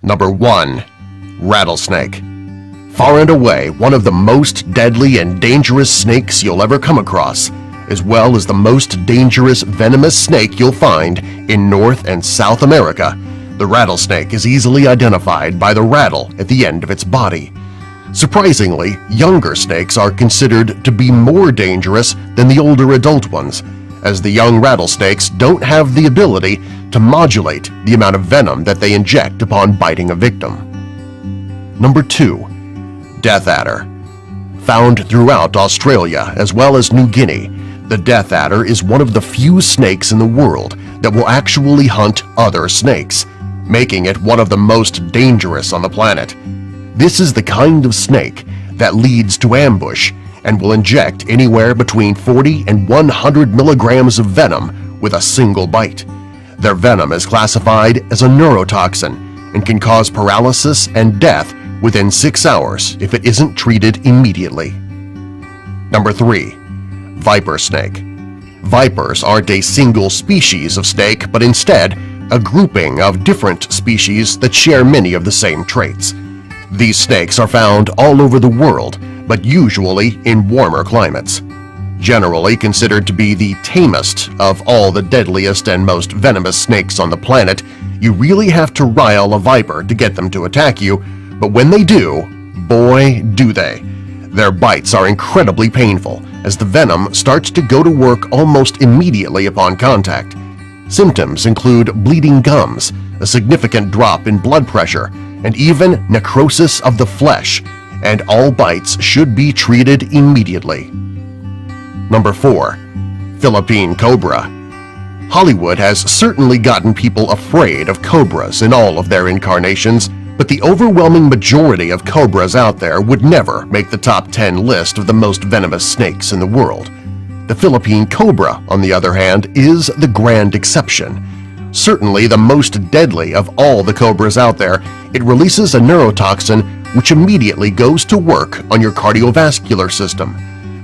Number 1. Rattlesnake. Far and away one of the most deadly and dangerous snakes you'll ever come across, as well as the most dangerous venomous snake you'll find in North and South America. The rattlesnake is easily identified by the rattle at the end of its body. Surprisingly, younger snakes are considered to be more dangerous than the older adult ones, as the young rattlesnakes don't have the ability to modulate the amount of venom that they inject upon biting a victim. Number 2. Death adder. Found throughout Australia as well as New Guinea, the death adder is one of the few snakes in the world that will actually hunt other snakes, making it one of the most dangerous on the planet. This is the kind of snake that leads to ambush and will inject anywhere between 40 and 100 milligrams of venom with a single bite. Their venom is classified as a neurotoxin and can cause paralysis and death within 6 hours if it isn't treated immediately. Number 3. Viper snake. Vipers aren't a single species of snake, but instead a grouping of different species that share many of the same traits. These snakes are found all over the world, but usually in warmer climates. Generally considered to be the tamest of all the deadliest and most venomous snakes on the planet, you really have to rile a viper to get them to attack you, but when they do, boy do they. Their bites are incredibly painful as the venom starts to go to work almost immediately upon contact. Symptoms include bleeding gums, a significant drop in blood pressure, and even necrosis of the flesh, and all bites should be treated immediately. Number 4. Philippine cobra. Hollywood has certainly gotten people afraid of cobras in all of their incarnations, but the overwhelming majority of cobras out there would never make the top 10 list of the most venomous snakes in the world. The Philippine cobra, on the other hand, is the grand exception. Certainly the most deadly of all the cobras out there, it releases a neurotoxin which immediately goes to work on your cardiovascular system.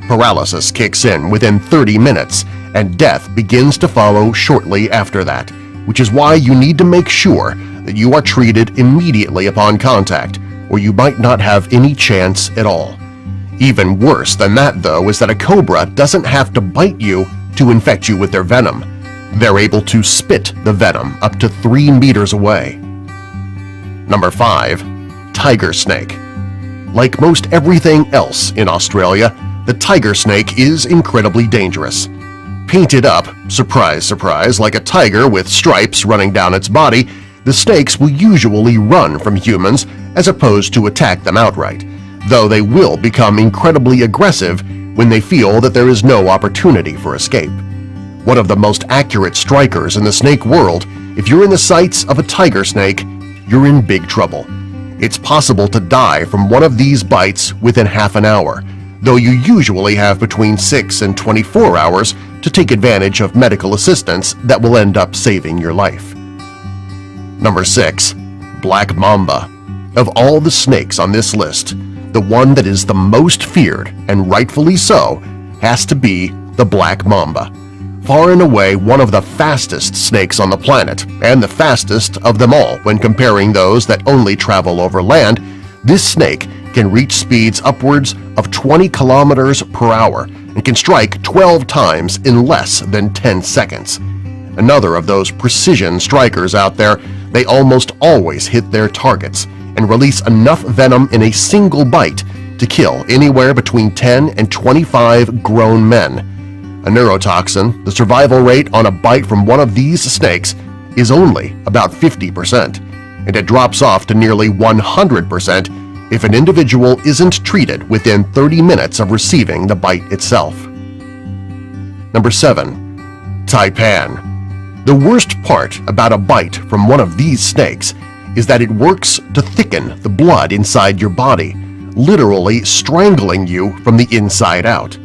Paralysis kicks in within 30 minutes, and death begins to follow shortly after that, which is why you need to make sure that you are treated immediately upon contact, or you might not have any chance at all. Even worse than that, though, is that a cobra doesn't have to bite you to infect you with their venom. They're able to spit the venom up to 3 meters away. Number 5. Tiger snake. Like most everything else in Australia, the tiger snake is incredibly dangerous. Painted up, surprise surprise, like a tiger with stripes running down its body, the snakes will usually run from humans as opposed to attack them outright, though they will become incredibly aggressive when they feel that there is no opportunity for escape. One of the most accurate strikers in the snake world, if you're in the sights of a tiger snake, you're in big trouble. It's possible to die from one of these bites within half an hour, though you usually have between 6 and 24 hours to take advantage of medical assistance that will end up saving your life. Number 6. Black mamba. Of all the snakes on this list, the one that is the most feared, and rightfully so, has to be the black mamba. Far and away one of the fastest snakes on the planet, and the fastest of them all when comparing those that only travel over land, this snake can reach speeds upwards of 20 kilometers per hour and can strike 12 times in less than 10 seconds. Another of those precision strikers out there, they almost always hit their targets and release enough venom in a single bite to kill anywhere between 10 and 25 grown men. A neurotoxin, the survival rate on a bite from one of these snakes is only about 50%, and it drops off to nearly 100% if an individual isn't treated within 30 minutes of receiving the bite itself. Number 7. Taipan. The worst part about a bite from one of these snakes is that it works to thicken the blood inside your body, literally strangling you from the inside out.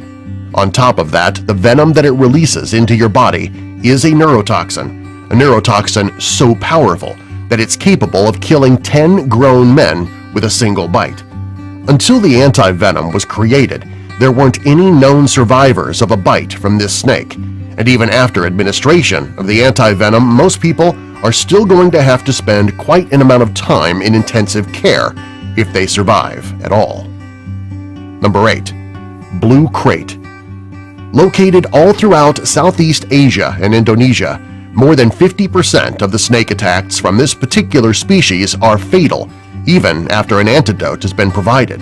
On top of that, the venom that it releases into your body is a neurotoxin so powerful that it's capable of killing 10 grown men with a single bite. Until the anti-venom was created, there weren't any known survivors of a bite from this snake, and even after administration of the anti-venom, most people are still going to have to spend quite an amount of time in intensive care if they survive at all. Number 8. Blue Crate. Located all throughout Southeast Asia and Indonesia, more than 50% of the snake attacks from this particular species are fatal, even after an antidote has been provided.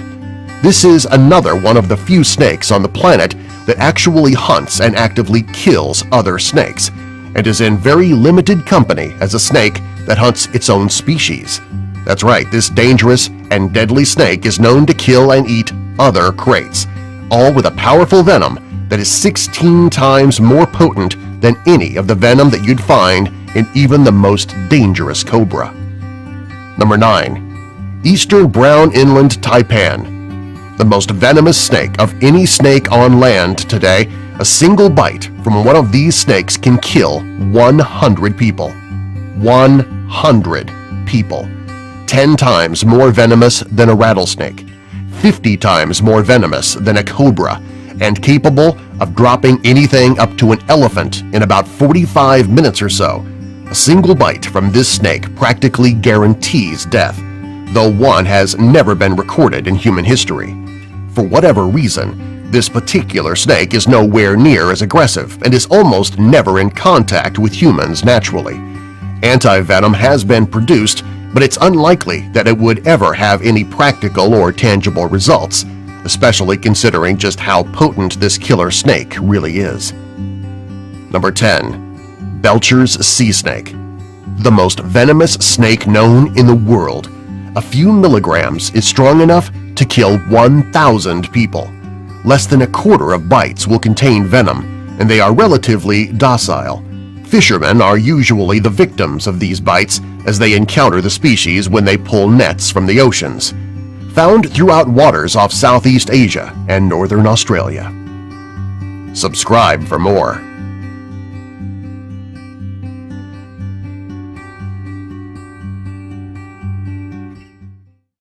This is another one of the few snakes on the planet that actually hunts and actively kills other snakes, and is in very limited company as a snake that hunts its own species. That's right, this dangerous and deadly snake is known to kill and eat other kraits, all with a powerful venom that is 16 times more potent than any of the venom that you'd find in even the most dangerous cobra. Number 9. Eastern Brown Inland Taipan. The most venomous snake of any snake on land today, a single bite from one of these snakes can kill 100 people. 100 people. 10 times more venomous than a rattlesnake, 50 times more venomous than a cobra, and capable of dropping anything up to an elephant in about 45 minutes or so. A single bite from this snake practically guarantees death, though one has never been recorded in human history. For whatever reason, this particular snake is nowhere near as aggressive and is almost never in contact with humans naturally. Anti-venom has been produced, but it's unlikely that it would ever have any practical or tangible results, especially considering just how potent this killer snake really is. Number 10. Belcher's Sea Snake. The most venomous snake known in the world. A few milligrams is strong enough to kill 1,000 people. Less than a quarter of bites will contain venom, and they are relatively docile. Fishermen are usually the victims of these bites as they encounter the species when they pull nets from the oceans. Found throughout waters off Southeast Asia and Northern Australia. Subscribe for more.